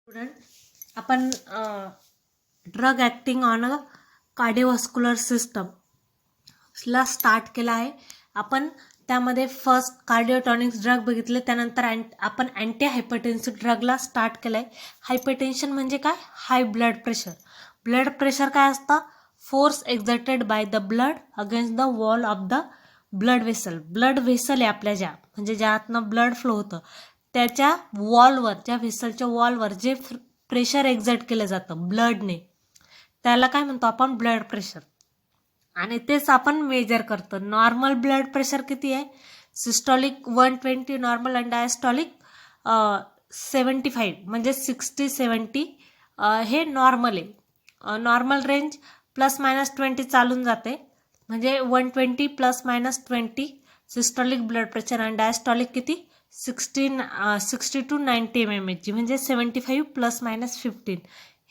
Student, आपण drug acting on a cardiovascular system ला start केला आहे. आपण त्यामध्ये फर्स्ट कार्डिओटॉनिक्स ड्रग बघितले, त्यानंतर आपण अँटी हायपरटेन्सिव्ह ड्रगला स्टार्ट केलं आहे. हायपरटेन्शन म्हणजे काय? High blood pressure. Blood pressure काय असतं? Force exerted by the blood against the wall of the blood vessel. Blood vessel आहे आपल्या म्हणजे ज्यातनं ब्लड फ्लो होतं त्याच्या वॉलवर, ज्या व्हेसलच्या वॉलवर जे प्रेशर एक्झर्ट केलं जातं ब्लडने, त्याला काय म्हणतो आपण? Blood pressure. आणि तेच आपण मेजर करतो. नॉर्मल ब्लड प्रेशर किती आहे? सिस्टॉलिक 120 नॉर्मल आणि डायस्टॉलिक 75 म्हणजे 60-70 हे नॉर्मल आहे. नॉर्मल रेंज +-20 चालून जाते, म्हणजे 120 +-20 सिस्टॉलिक ब्लड प्रेशर. आणि डायस्टॉलिक किती? 60 to 90 mmHg म्हणजे 75 +-15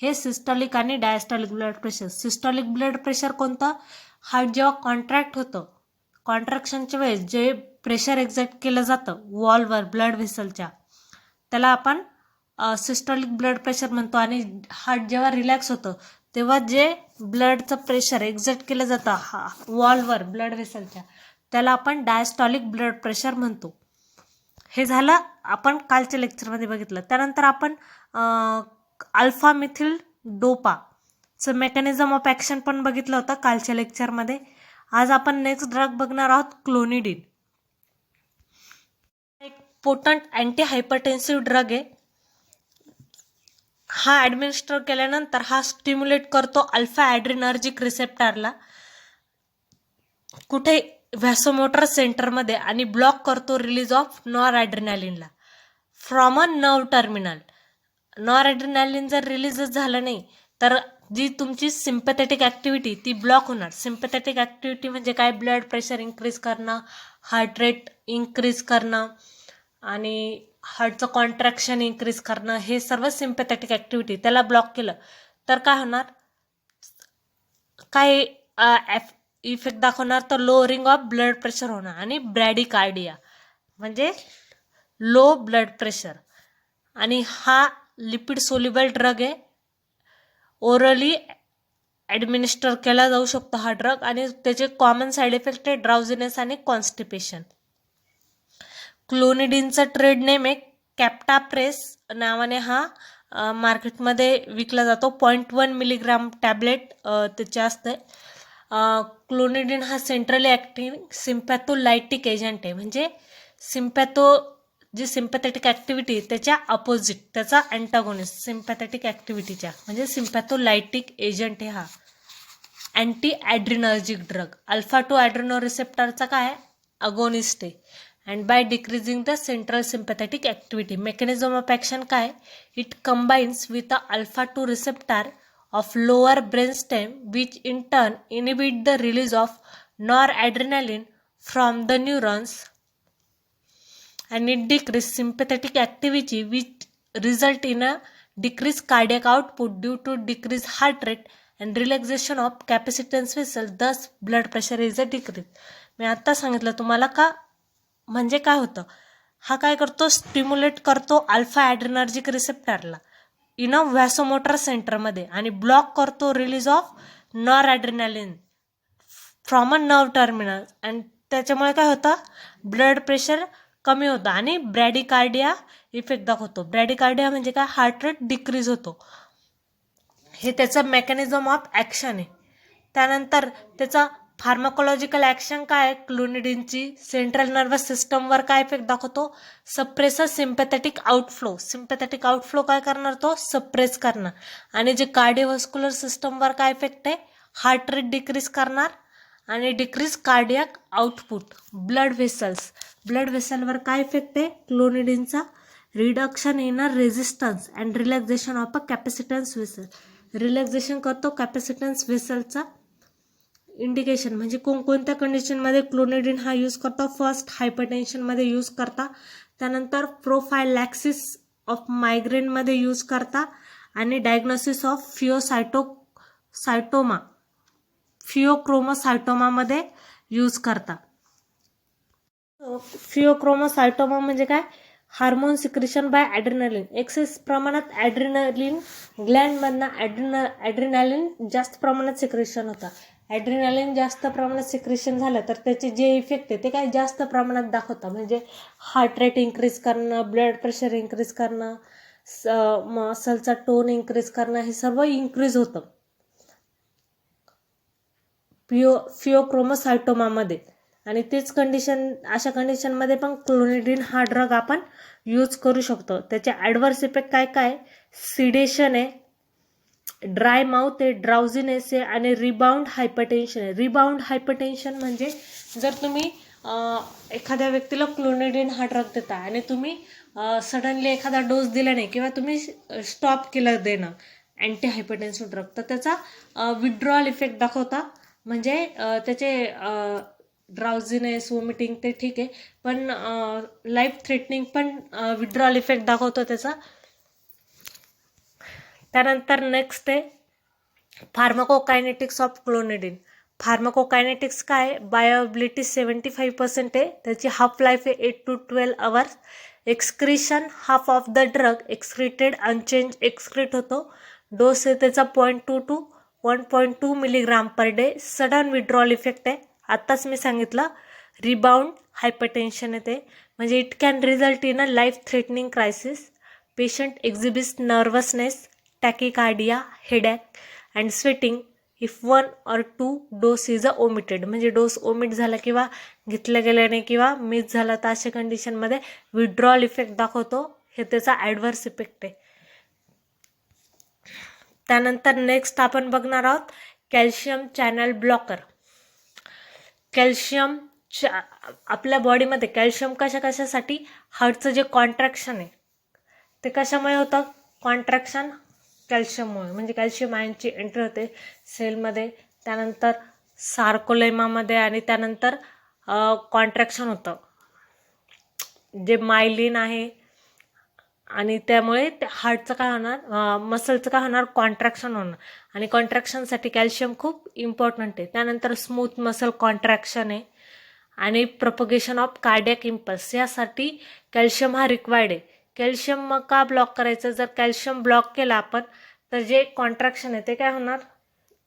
हे सिस्टॉलिक आणि diastolic blood pressure. Systolic blood pressure कोणतं? हार्ट जेव्हा कॉन्ट्रॅक्ट होतं, कॉन्ट्रॅक्शनच्या वेळेस जे प्रेशर एक्झर्ट केलं जातं वॉलवर ब्लड व्हेसलच्या, त्याला आपण सिस्टॉलिक ब्लड प्रेशर म्हणतो. आणि हार्ट जेव्हा रिलॅक्स होतं तेव्हा जे ब्लडचं प्रेशर एक्झर्ट केलं जातं वॉलवर ब्लड व्हेसलच्या, त्याला आपण डायस्टॉलिक ब्लड प्रेशर म्हणतो. हे झालं आपण कालच्या लेक्चरमध्ये बघितलं. त्यानंतर आपण अल्फा मिथिल डोपाचं मेकॅनिझम ऑफ ॲक्शन पण बघितलं होतं कालच्या लेक्चरमध्ये. आज आपण नेक्स्ट ड्रग बघणार आहोत, क्लोनिडिन. एक पोटंट अँटी हायपरटेन्सिव्ह ड्रग आहे. हा ॲडमिनिस्टर केल्यानंतर हा स्टिम्युलेट करतो अल्फा ॲड्रिनर्जिक रिसेप्टरला कुठे? व्हॅसोमोटर सेंटरमध्ये, आणि ब्लॉक करतो रिलीज ऑफ नॉर ॲड्रिनालिनला from a nerve terminal. Noradrenaline जर रिलीजच झालं नाही तर जी तुमची सिम्पॅथेटिक ॲक्टिव्हिटी ती ब्लॉक होणार. सिम्पॅथेटिक ॲक्टिव्हिटी म्हणजे काय? ब्लड प्रेशर इन्क्रीज करणं, हार्ट रेट इन्क्रीज करणं आणि हार्टचं कॉन्ट्रॅक्शन इन्क्रीज करणं, हे सर्व सिम्पॅथेटिक ॲक्टिव्हिटी. त्याला ब्लॉक केलं तर काय होणार? काय इफेक्ट दाखवणार? तर लोअरिंग ऑफ ब्लड प्रेशर होणार आणि ब्रॅडिकार्डिया म्हणजे लो ब्लड प्रेशर. आणि हा लिपिड सोल्युबल ड्रग आहे. ओरली ॲडमिनिस्टर केला जाऊ शकतो हा ड्रग. आणि त्याचे कॉमन साईड इफेक्ट आहे ड्राउझिनेस आणि कॉन्स्टिपेशन. क्लोनिडिनचा ट्रेड नेम आहे कॅप्टाप्रेस नावाने हा मार्केटमध्ये विकला जातो. 0.1 मिलीग्राम टॅबलेट त्याचे असते. क्लोनिडिन हा सेंट्रली ॲक्टिंग सिम्पॅथोलायटिक एजंट आहे. म्हणजे जी सिम्पॅथेटिक ॲक्टिव्हिटी त्याच्या अपोजिट, त्याचा अँटागोनिस्ट सिम्पॅथेटिक ॲक्टिव्हिटीच्या, म्हणजे सिम्पॅथोलायटिक एजंट आहे हा अँटी ॲड्रिनर्जिक ड्रग. अल्फा 2 ॲड्रिनो रिसेप्टरचा काय आहे? अगोनिस्ट आहे. And by decreasing the central sympathetic activity. Mechanism of action काय? It combines with a alpha 2 receptor of lower brainstem which in turn inhibit the release of noradrenaline from the neurons, and it decrease sympathetic activity which result in a decreased cardiac output due to decreased heart rate and relaxation of capacitance vessel. Thus blood pressure is a decrease. मी आता सांगितलं तुम्हाला का म्हणजे काय होतं. हा काय करतो? स्टिम्युलेट करतो अल्फा ॲड्रिनर्जिक रिसेप्टरला इन अ व्हॅसोमोटर सेंटरमध्ये, आणि ब्लॉक करतो release of noradrenaline from a nerve terminal. आणि त्याच्यामुळे काय होतं? ब्लड प्रेशर कमी होतं आणि ब्रॅडिकार्डिया इफेक्ट दाखवतो. ब्रॅडिकार्डिया म्हणजे काय? हार्ट रेट डिक्रीज होतो. हे त्याचं मेकॅनिझम ऑफ ॲक्शन आहे. त्यानंतर त्याचा फार्माकोलॉजिकल ॲक्शन काय आहे? क्लोनिडिनची सेंट्रल नर्वस सिस्टमवर काय इफेक्ट दाखवतो? Suppressor sympathetic outflow. Sympathetic outflow काय करणार? तो सप्रेस करणार. आणि जे कार्डिओव्हास्क्युलर सिस्टमवर काय इफेक्ट आहे? हार्ट रेट डिक्रीज करणार आणि डिक्रीज कार्डियाक आउटपुट. ब्लड व्हेसलवर काय इफेक्ट आहे क्लोनिडिनचा? Reduction in a resistance and relaxation of a capacitance vessel. Relaxation करतो कॅपॅसिटन्स व्हेसलचा. इंडिकेशन म्हणजे कोणकोणत्या कंडिशनमध्ये क्लोनिडिन हा यूज करतो? फर्स्ट हायपरटेन्शनमध्ये यूज करता, त्यानंतर प्रोफायलॅक्सिस ऑफ मायग्रेनमध्ये यूज करता, आणि डायग्नोसिस ऑफ फिओक्रोमोसायटोमामध्ये यूज करता. फिओक्रोमोसायटोमा म्हणजे काय? Hormone secretion by adrenaline. Excess प्रमाणात ॲड्रिनालिन ग्लँडमधनं ॲड्रिनालिन जास्त प्रमाणात सिक्रेशन होतं. ॲड्रिनालिन जास्त प्रमाणात सिक्रेशन झालं तर त्याचे जे इफेक्ट आहे ते काय जास्त प्रमाणात दाखवतात. म्हणजे हार्ट रेट इन्क्रीज करणं, ब्लड प्रेशर इन्क्रीज करणं, मसलचा टोन इन्क्रीज करणं, हे सर्व इन्क्रीज होतं फिओक्रोमोसायटोमामध्ये. आणि तेच कंडिशन, अशा कंडिशनमध्ये पण क्लोनिडीन हा ड्रग आपण यूज करू शकतो. त्याचे ॲडव्हर्स इफेक्ट काय काय? सिडेशन आहे, ड्राय माउथ आहे, ड्राउझिनेस आहे आणि रिबाउंड हायपरटेन्शन आहे. रिबाउंड हायपरटेन्शन म्हणजे जर तुम्ही एखाद्या व्यक्तीला क्लोनिडीन हा ड्रग देता आणि तुम्ही सडनली एखादा डोस दिला नाही किंवा तुम्ही स्टॉप केलं देणं अँटी हायपरटेन्सिव्ह ड्रग, तर त्याचा विड्रॉल इफेक्ट दाखवता. म्हणजे त्याचे ड्राउझिनेस, वॉमिटिंग ते ठीक आहे, पण लाईफ थ्रेटनिंग पण विड्रॉल इफेक्ट दाखवतो त्याचा. त्यानंतर नेक्स्ट आहे फार्माकोकायनेटिक्स ऑफ क्लोनिडीन. फार्माकोकायनेटिक्स काय? बायोअबिलिटी 75% आहे, त्याची हाफ लाईफ आहे 8 to 12 hours. Excretion, half of the drug excreted unchanged excrete होतो. डोस आहे त्याचा 0.2 to 1.2 milligram per day. Sudden withdrawal effect आहे, आत्ताच मी सांगितलं. रिबाउंड हायपरटेन्शन येते, म्हणजे it can result in a life threatening crisis. Patient exhibits nervousness, tachycardia, headache and sweating if 1 or 2 dose is omitted. म्हणजे डोस ओमिट झाला किंवा घेतल्या गेल्याने किंवा मिस झाला तर अशा कंडिशनमध्ये विड्रॉल इफेक्ट दाखवतो. हे त्याचा ॲडव्हर्स इफेक्ट आहे. त्यानंतर नेक्स्ट आपण बघणार आहोत कॅल्शियम चॅनल ब्लॉकर. कॅल्शियम आपल्या बॉडीमध्ये कॅल्शियम कशासाठी? हार्टचं जे कॉन्ट्रॅक्शन आहे ते कशामुळे होतं? कॉन्ट्रॅक्शन कॅल्शियममुळे. म्हणजे कॅल्शियम आयनची एंट्री होते सेलमध्ये, त्यानंतर सार्कोलेमामध्ये आणि त्यानंतर कॉन्ट्रॅक्शन होतं जे मायलिन आहे. आणि त्यामुळे हार्टचं काय होणार? मसलचं काय होणार? कॉन्ट्रॅक्शन होणार. आणि कॉन्ट्रॅक्शनसाठी कॅल्शियम खूप इम्पॉर्टंट आहे. त्यानंतर स्मूथ मसल कॉन्ट्रॅक्शन आहे आणि प्रोपगेशन ऑफ कार्डियक इम्पल्स, यासाठी कॅल्शियम हा रिक्वायर्ड आहे. कॅल्शियम मग का ब्लॉक करायचं? जर कॅल्शियम ब्लॉक केलं आपण तर जे कॉन्ट्रॅक्शन आहे ते काय होणार?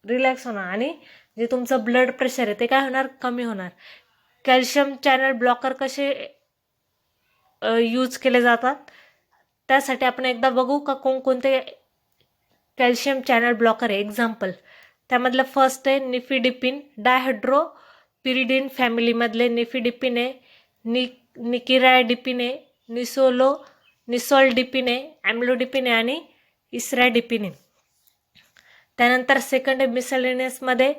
रिलॅक्स होणार आणि जे तुमचं ब्लड प्रेशर आहे ते काय होणार? कमी होणार. कॅल्शियम चॅनल ब्लॉकर कसे यूज केले जातात त्यासाठी आपण एकदा बघू का कोणकोणते कॅल्शियम चॅनल ब्लॉकर आहे. एक्झाम्पल त्यामधलं फर्स्ट आहे निफिडिपिन. डायहायड्रोपिरिडिन फॅमिलीमधले निफिडिपिन आहे, निकिरायडिपिन आहे, निसोलडिपिन आहे, ॲम्लोडिपिन आहे आणि इसरॅडिपिन आहे. त्यानंतर सेकंड आहे मिसलेनियसमध्ये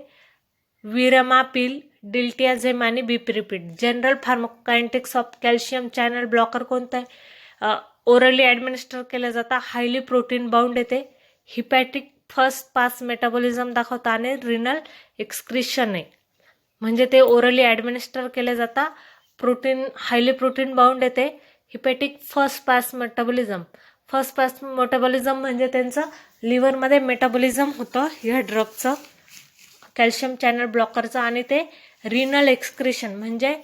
विरमापिल, डिल्टियाझेम आणि बिपिरिपिड. General pharmacokinetics of calcium channel blocker कोणतं आहे? ओरली ॲडमिनिस्टर केलं जातं, हायली प्रोटीन बाउंड येते, हिपॅटिक फर्स्ट पास मेटाबॉलिझम दाखवतं आणि रिनल एक्सक्रिशन आहे. म्हणजे ते ओरली ॲडमिनिस्टर केले जातात, हायली प्रोटीन बाउंड येते, hepatic first pass metabolism. First pass metabolism म्हणजे त्यांचं लिव्हरमध्ये मेटाबॉलिझम होतं ह्या ड्रगचं, कॅल्शियम चॅनल ब्लॉकरचं. आणि ते रिनल एक्सक्रिशन म्हणजे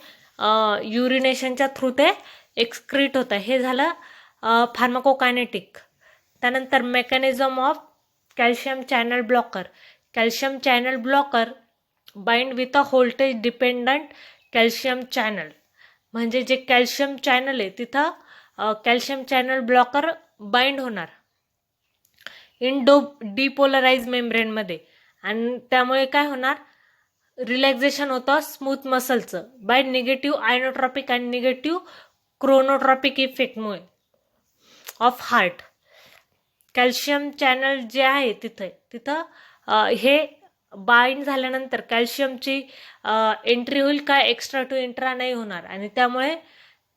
युरिनेशनच्या थ्रू ते एक्सक्रीट होतं. हे झालं फार्माकोकायनेटिक. त्यानंतर mechanism of calcium channel blocker. Calcium channel blocker bind with a voltage dependent calcium channel. म्हणजे जे कॅल्शियम चॅनल आहे तिथं कॅल्शियम चॅनल ब्लॉकर बाइंड होणार इन डिपोलराइज मेम्ब्रेनमध्ये. आणि त्यामुळे काय होणार? रिलॅक्झेशन होतं स्मूथ मसलचं बाय निगेटिव्ह आयनोट्रॉपिक आणि निगेटिव्ह क्रोनोट्रॉपिक इफेक्टमुळे ऑफ हार्ट. कॅल्शियम चॅनल जे आहे तिथं हे बाइंड झाल्यानंतर कॅल्शियमची एंट्री होईल का? एक्स्ट्रा टू इंट्रा नाही होणार. आणि त्यामुळे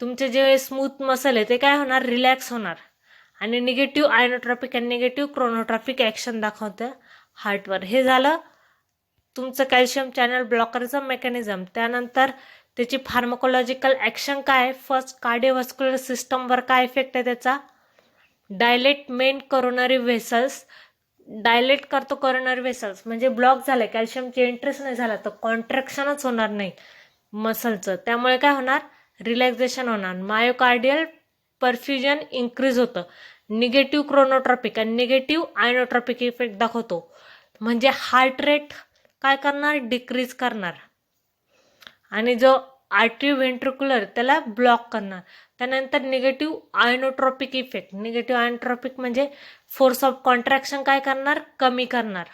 तुमचे जे स्मूथ मसल आहे ते काय होणार? रिलॅक्स होणार आणि निगेटिव्ह आयनोट्रॉपिक आणि निगेटिव्ह क्रोनोट्रॉपिक ॲक्शन दाखवतं हार्टवर. हे झालं तुमचं कॅल्शियम चॅनल ब्लॉकरचं मेकॅनिझम. त्यानंतर त्याची फार्माकोलॉजिकल ॲक्शन काय? फर्स्ट कार्डिओव्हास्क्युलर सिस्टमवर काय इफेक्ट आहे त्याचा? Dilate main coronary vessels. Dilate करतो कोरोनरी व्हेसल्स, म्हणजे ब्लॉक झालं, कॅल्शियमची एंट्रीच नाही झाला तर कॉन्ट्रॅक्शनच होणार नाही मसलचं. त्यामुळे काय होणार? रिलॅक्झेशन होणार. मायोकार्डियल परफ्युजन इन्क्रीज होतं. निगेटिव्ह क्रोनोट्रॉपिक आणि निगेटिव्ह आयनोट्रॉपिक इफेक्ट दाखवतो. म्हणजे हार्ट रेट काय करणार, डिक्रीज करणार. आणि जो आर्टरी व्हेंट्रिक्युलर त्याला ब्लॉक करणार. त्यानंतर negative inotropic effect, negative inotropic म्हणजे फोर्स ऑफ कॉन्ट्रॅक्शन काय करणार, कमी करणार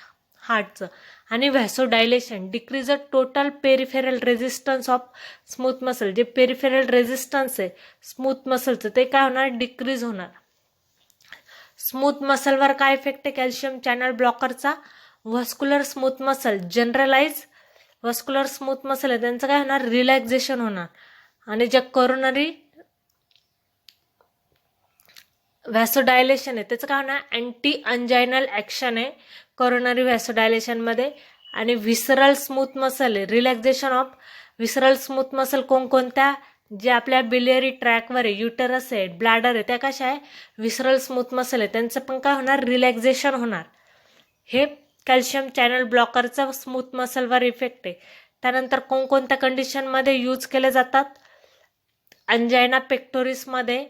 हार्टचं. आणि vasodilation, decrease a total peripheral resistance of smooth muscle. जे पेरिफेरल रेझिस्टन्स आहे स्मूथ मसलचं ते काय होणार, डिक्रीज होणार. स्मूथ मसलवर काय इफेक्ट आहे कॅल्शियम चॅनल ब्लॉकरचा, vascular smooth muscle, generalize vascular smooth muscle आहे त्यांचं काय होणार, रिलॅक्झेशन होणार. आणि जे कोरोनरी व्हॅसोडायलेशन आहे त्याचं काय होणार, अँटी अंजायनल ॲक्शन आहे कोरोनरी व्हॅसोडायलेशनमध्ये. आणि व्हिसरल स्मूथ मसल आहे, relaxation of visceral smooth muscle कोणकोणत्या, जे आपल्या बिलियरी ट्रॅकवर आहे, युटरस आहे, ब्लॅडर आहे, त्या कशा आहे, व्हिसरल स्मूथ मसल आहे, त्यांचं पण काय होणार, रिलॅक्झेशन होणार. हे कॅल्शियम चॅनल ब्लॉकरचा स्मूथ मसलवर इफेक्ट आहे. त्यानंतर कोणकोणत्या कंडिशनमध्ये यूज केले जातात, अंजायना पेक्टोरिसमध्ये,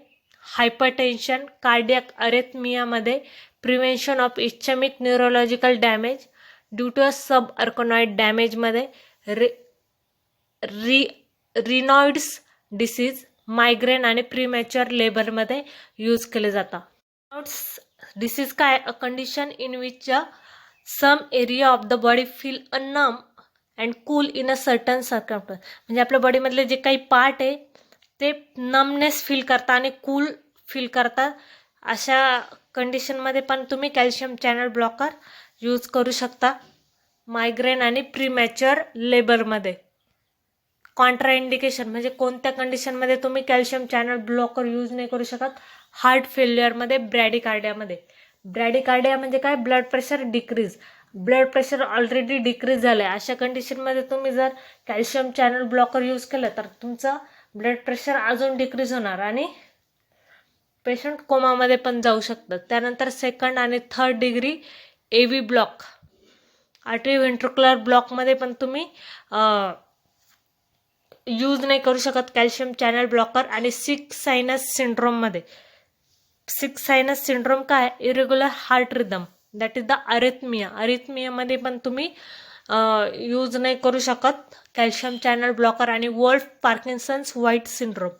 हायपरटेन्शन, कार्डियक अरेथमियामध्ये, prevention of ischemic neurological damage due to a subarachnoid डॅमेजमध्ये, रिनॉइड्स डिसीज, मायग्रेन आणि प्रीमॅच्युअर लेबरमध्ये यूज केले जातात. रिनॉइड्स डिसीज काय, a condition in which some area of the body feel a numb and cool in a certain circumstance. म्हणजे आपल्या बॉडीमधले जे काही पार्ट आहे ते नमनेस फील करतात आणि कूल फील करतात. अशा कंडिशनमध्ये पण तुम्ही कॅल्शियम चॅनल ब्लॉकर यूज करू शकता. मायग्रेन आणि प्रीमॅच्युअर लेबरमध्ये. कॉन्ट्राइंडिकेशन म्हणजे कोणत्या कंडिशनमध्ये तुम्ही कॅल्शियम चॅनल ब्लॉकर यूज नाही करू शकत, हार्ट फेल्युअरमध्ये, ब्रॅडिकार्डियामध्ये. ब्रॅडिकार्डिया म्हणजे काय, blood pressure decrease, blood pressure already decrease झालं आहे, अशा कंडिशनमध्ये तुम्ही जर कॅल्शियम चॅनल ब्लॉकर यूज केलं तर तुमचं ब्लड प्रेशर अजून डिक्रीज होणार आणि पेशंट कोमामध्ये पण जाऊ शकतात. त्यानंतर सेकंड आणि third degree AV block, artery ventricular ब्लॉकमध्ये पण तुम्ही यूज नाही करू शकत कॅल्शियम चॅनल ब्लॉकर. आणि सिक्स सायनस सिंड्रोममध्ये, सिक्स सायनस सिंड्रोम काय, irregular heart rhythm, that is the arrhythmia, अरेथमियामध्ये पण तुम्ही यूज नाही करू शकत कॅल्शियम चॅनल ब्लॉकर. आणि Wolff Parkinson's White syndrome,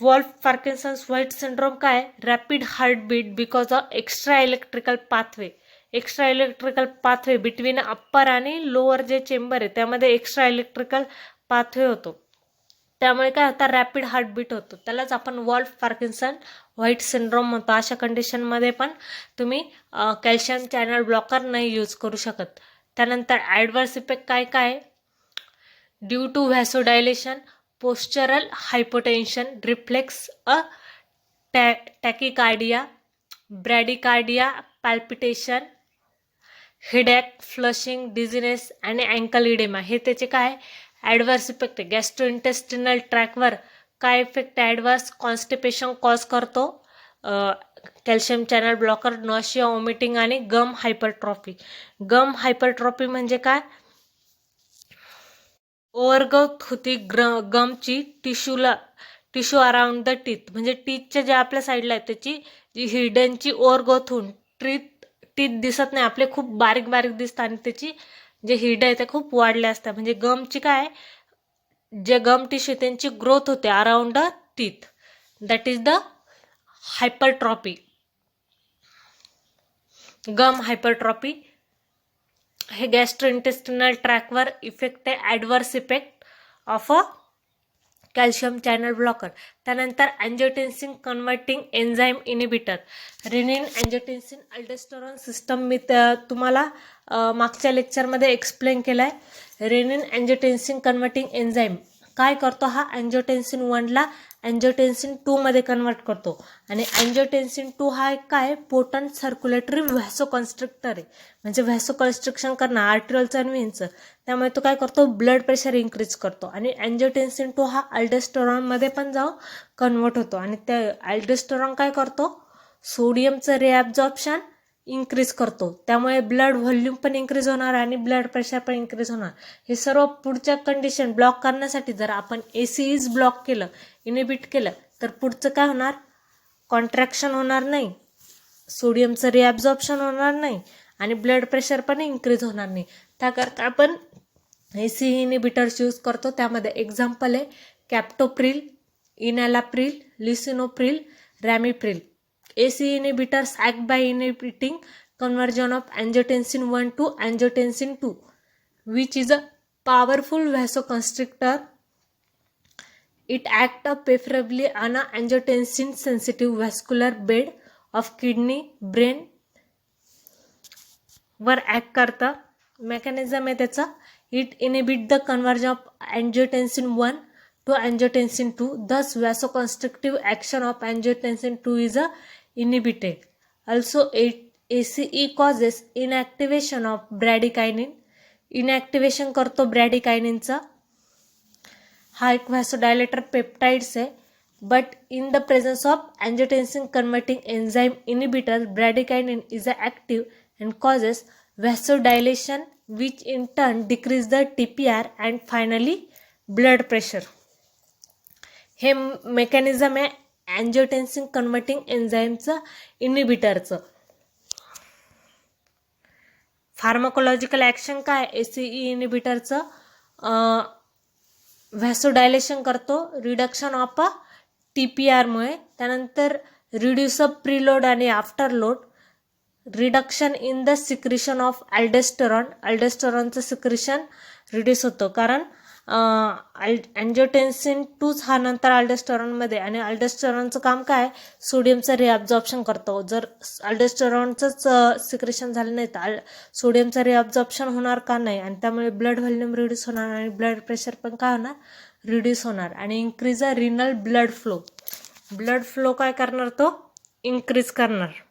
Wolff Parkinson's White syndrome काय, rapid heartbeat because of extra electrical pathway, extra electrical pathway between upper आणि lower जे चेंबर आहे त्यामध्ये एक्स्ट्रा इलेक्ट्रिकल पाथवे होतो, त्यामुळे काय होतं, रॅपिड हार्टबीट होतो, त्यालाच आपण वॉल्फ पार्किन्सन व्हाईट सिंड्रोम म्हणतो. अशा कंडिशनमध्ये पण तुम्ही कॅल्शियम चॅनल ब्लॉकर नाही यूज करू शकत. त्यानंतर ॲडवर्स इफेक्ट काय काय, due to vasodilation, postural hypotension, reflex a tachycardia, bradycardia, palpitation, headache, flushing, dizziness आणि अँकल इडेमा, हे त्याचे काय ॲडवर्स इफेक्ट आहे. गॅस्ट्रोइंटेस्टिनल ट्रॅकवर काय इफेक्ट, ॲडवर्स कॉन्स्टिपेशन कॉज करतो calcium channel blocker, nausea, vomiting आणि गम हायपरट्रॉफी. गम हायपरट्रॉफी म्हणजे काय, ओव्हरग्रोथ होती गमची टिश्यू अराउंड द टीथ, म्हणजे टीथच्या ज्या आपल्या साईडला आहे त्याची जी हिडनची ओव्हरग्रोथ होऊन टीथ दिसत नाही, आपले खूप बारीक बारीक दिसतात आणि त्याची जे हिड आहे ते खूप वाढले असतात. म्हणजे गमची काय, जे गम टिश्यू त्यांची ग्रोथ होते around the teeth, that is the hypertrophy, gum hypertrophy. हे गॅस्ट्रोइंटेस्टिनल ट्रॅकवर इफेक्ट आहे, adverse effect of a calcium channel blocker. त्यानंतर angiotensin converting enzyme inhibitor, renin angiotensin aldosterone system मी तुम्हाला मागच्या लेक्चरमध्ये एक्सप्लेन केलं आहे. रेनिन अँजिओटेन्सिन कन्व्हर्टिंग एन्झाईम काय करतो, हा अँजिओटेन्सिन 1ला अँजिओटेन्सिन 2मध्ये कन्वर्ट करतो. आणि अँजिओटेन्सिन 2 हा काय, पोटंट सर्क्युलेटरी व्हॅसोकन्स्ट्रिक्टर आहे, म्हणजे व्हॅसोकन्स्ट्रिक्शन करणार आर्ट्रियलचं आणि व्हेन्सचं, त्यामुळे तो काय करतो, ब्लड प्रेशर इन्क्रीज करतो. आणि अँजिओटेन्सिन 2 हा अल्डोस्टेरॉनमध्ये पण जाऊन कन्वर्ट होतो. आणि त्या अल्डोस्टेरॉन काय करतो, सोडियमचं रिॲब्झॉर्प्शन इन्क्रीज करतो, त्यामुळे ब्लड व्हॉल्यूम पण इन्क्रीज होणार आणि ब्लड प्रेशर पण इन्क्रीज होणार. हे सर्व पुढच्या कंडिशन ब्लॉक करण्यासाठी जर आपण ACEs ब्लॉक केलं, इनिबिट केलं तर पुढचं काय होणार, कॉन्ट्रॅक्शन होणार नाही, सोडियमचं रिॲब्झॉर्प्शन होणार नाही आणि ब्लड प्रेशर पण इन्क्रीज होणार नाही. त्याकरता आपण ACE इनिबिटर्स यूज करतो. त्यामध्ये एक्झाम्पल आहे कॅप्टोप्रिल, इनॅलाप्रिल, lisinopril, रॅमिप्रिल. ACE inhibitors act by inhibiting conversion of angiotensin 1 to angiotensin 2, which is a powerful vasoconstrictor. It acts preferably on a angiotensin sensitive vascular bed of kidney, brain वर act करता. Mechanism आहे त्याचा, it inhibit the conversion of angiotensin 1 to angiotensin 2. Thus vasoconstrictive action of angiotensin 2 is inhibited. Also ACE causes inactivation of bradykinin. इनॅक्टिवेशन करतो ब्रॅडिकायनिनचा. हा एक व्हॅसोडायलेटर peptides आहे. But in the presence of angiotensin converting enzyme inhibitor, bradykinin is active and causes vasodilation, which in turn decrease the TPR and finally blood pressure. हे mechanism आहे angiotensin converting एन्झाईमचं इनिबिटरचं. Pharmacological action काय, ACE इनिबिटरचं vasodilation करतो reduction of TPRमुळे. त्यानंतर reduce of preload आणि after load, reduction in the secretion of aldosterone. अल्डेस्टेरॉनचं सिक्रिशन रिड्यूस होतं कारण angiotensin 2 हा नंतर अल्डेस्टेरॉनमध्ये, आणि अल्डेस्टेरॉनचं काम काय, सोडियमचं रिअब्झॉर्प्शन करतो. जर अल्डेस्टेरॉनचंच सिक्रेशन झालं नाही तर सोडियमचं रिअब्झॉर्प्शन होणार का नाही, आणि त्यामुळे ब्लड व्हॉल्यूम रिड्यूस होणार आणि ब्लड प्रेशर पण काय होणार, रिड्यूस होणार. आणि increase a renal blood flow. Blood flow काय करणार, तो इन्क्रीज करणार.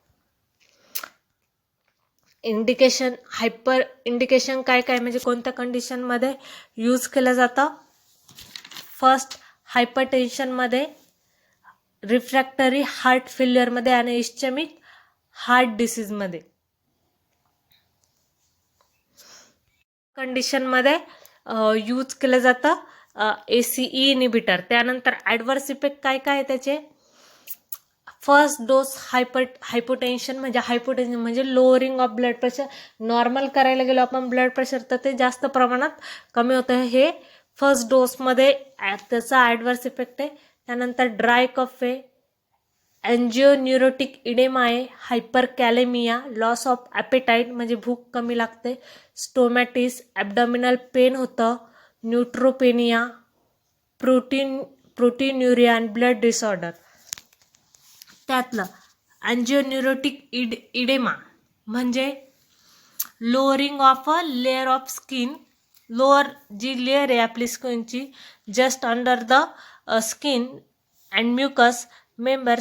इंडिकेशन, हायपर इंडिकेशन काय काय म्हणजे कोणत्या कंडिशनमध्ये यूज केलं जातं. फर्स्ट हायपरटेन्शनमध्ये, रिफ्रॅक्टरी हार्ट फेल्युअरमध्ये आणि इस्चेमिक हार्ट डिसीजमध्ये. कंडिशनमध्ये यूज केलं जातं ACE इनिबिटर. त्यानंतर ॲडव्हर्स इफेक्ट काय काय आहे त्याचे. फर्स्ट डोस हायपोटेन्शन म्हणजे lowering of blood pressure. Normal करायला गेलो आपण ब्लड प्रेशर तर ते जास्त प्रमाणात कमी होतं. हे फर्स्ट डोसमध्ये त्याचा ॲडव्हर्स इफेक्ट आहे. त्यानंतर ड्राय कफ आहे, एन्जिओन्युरोटिक इडेमा आहे, हायपरकॅलेमिया, लॉस ऑफ ॲपेटाईट म्हणजे भूक कमी लागते, स्टोमॅटिस, ॲब्डॉमिनल पेन होतं, न्यूट्रोपेनिया, प्रोटीन्युरिया आणि ब्लड डिसऑर्डर. त्यातलं एन्जिओन्युरोटिक इडेमा म्हणजे lowering of a layer of skin. Lower जी लेअर आहे आपली स्किनची, just under the skin and mucous member,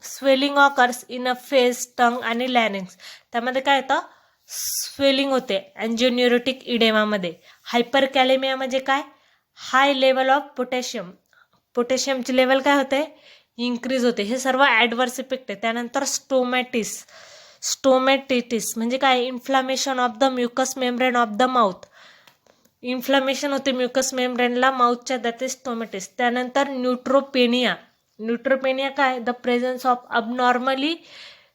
swelling occurs in a face, tongue आणि लॅरिंग्स. त्यामध्ये काय होतं, स्वेलिंग होते एन्जिओन्युरोटिक इडेमामध्ये. हायपरकॅलेमिया म्हणजे काय, हाय लेवल ऑफ पोटॅशियम, पोटॅशियमची लेवल काय होते, इन्क्रीज होते. हे सर्व ॲडव्हर्स इफेक्ट आहे. त्यानंतर स्टोमॅटिटिस म्हणजे काय, inflammation of the mucous membrane of the mouth. Inflammation होते म्युकस मेम्ब्रेनला माउथच्या, दॅट इज स्टोमॅटिस. त्यानंतर न्यूट्रोपेनिया काय, the presence of abnormally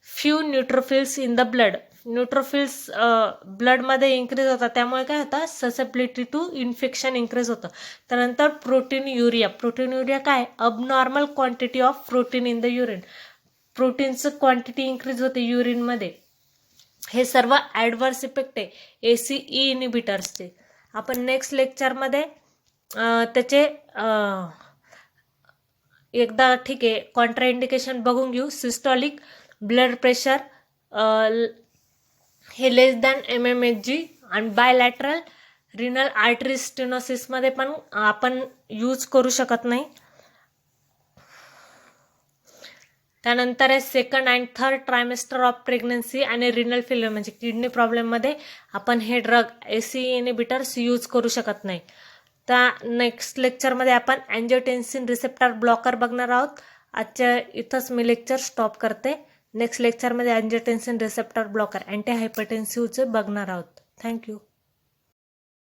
few neutrophils in the blood. Neutrophils ब्लडमध्ये इन्क्रीज होतात, त्यामुळे काय होतं, ससेबिलिटी टू इन्फेक्शन इन्क्रीज होतं. त्यानंतर प्रोटीन काय, abnormal quantity of protein in the urine. प्रोटीनचं क्वांटिटी इन्क्रीज होते युरिनमध्ये. हे सर्व ॲडव्हर्स इफेक्ट आहे ACE इनिबिटर्सचे. आपण नेक्स्ट लेक्चरमध्ये त्याचे एकदा ठीक आहे कॉन्ट्रा इंडिकेशन बघून घेऊ. सिस्टॉलिक ब्लड प्रेशर हे लेस दॅन mmHg आणि बायलॅटरल रिनल आर्टरी स्टेनोसिसमध्ये पण आपण यूज करू शकत नाही. त्यानंतर आहे second and third trimester of pregnancy आणि रिनल फेल्युअर म्हणजे किडनी प्रॉब्लेममध्ये आपण हे ड्रग ACE इनिबिटर्स यूज करू शकत नाही. त्या नेक्स्ट लेक्चरमध्ये आपण अँजिओटेन्सिन रिसेप्टर ब्लॉकर बघणार आहोत. आजच्या इथंच मी लेक्चर स्टॉप करते. नेक्स्ट लेक्चरमध्ये अँजिओटेन्सिन रिसेप्टर ब्लॉकर अँटी हायपरटेन्सिव्हचे बघणार आहोत. थँक्यू.